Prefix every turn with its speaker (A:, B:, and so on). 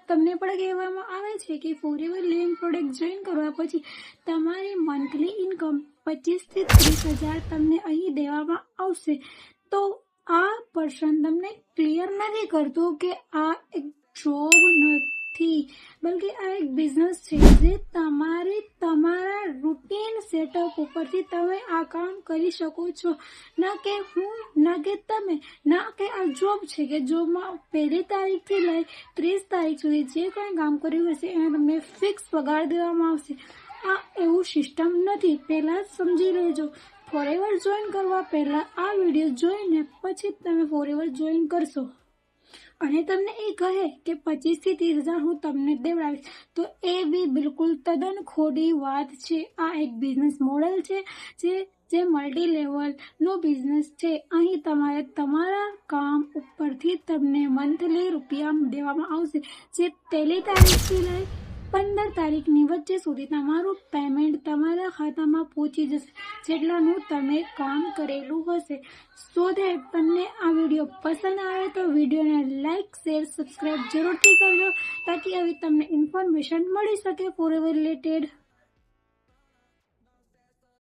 A: તમને પણ કહેવામાં આવે છે કે ફોરએવર લિવિંગ પ્રોડક્ટ જોઈન કરવા પછી તમારી મંથલી ઇન્કમ 25 થી 30,000 તમને અહીં દેવામાં આવશે. તો આ પર્સન તમને ક્લિયર નથી કરતું કે આ એક જોબ નથી, બલકે આ એક બિઝનેસ છે જે તમારા રૂટીન સેટઅપ ઉપરથી તમે આ કામ કરી શકો છો. ના કે હું, ના કે તમે, ના કે આ જોબ છે કે જોબમાં 1લી તારીખથી લઈ 30 તારીખ સુધી જે કંઈ કામ કર્યું હશે એને તમને ફિક્સ પગાર દેવામાં આવશે. આ એવું સિસ્ટમ નથી, પહેલાં જ સમજી લેજો. ફોરએવર જોઈન કરવા પહેલાં આ વિડીયો જોઈને પછી તમે ફોરએવર જોઈન કરશો અને તમને એ કહે કે 25 થી 30,000 હું તમને દેવડાવીશ, તો એ બી બિલકુલ તદ્દન ખોટી વાત છે. આ એક બિઝનેસ મોડેલ છે જે મલ્ટી લેવલનો બિઝનેસ છે. અહીં તમારે તમારા કામ ઉપરથી તમને મંથલી રૂપિયા દેવામાં આવશે, જે 1લી તારીખથી લઈ 15 તારીખની વચ્ચે સુધી તમારું પેમેન્ટ તમારા ખાતામાં પહોંચી જશે, જેટલાનું તમે કામ કરેલું હશે. સો ધેટ તમને આ વિડીયો પસંદ આવે તો વિડીયોને લાઇક, શેર, સબસ્ક્રાઈબ જરૂરથી કરજો, તાકી આવી તમને ઇન્ફોર્મેશન મળી શકે ફોરએવર રિલેટેડ.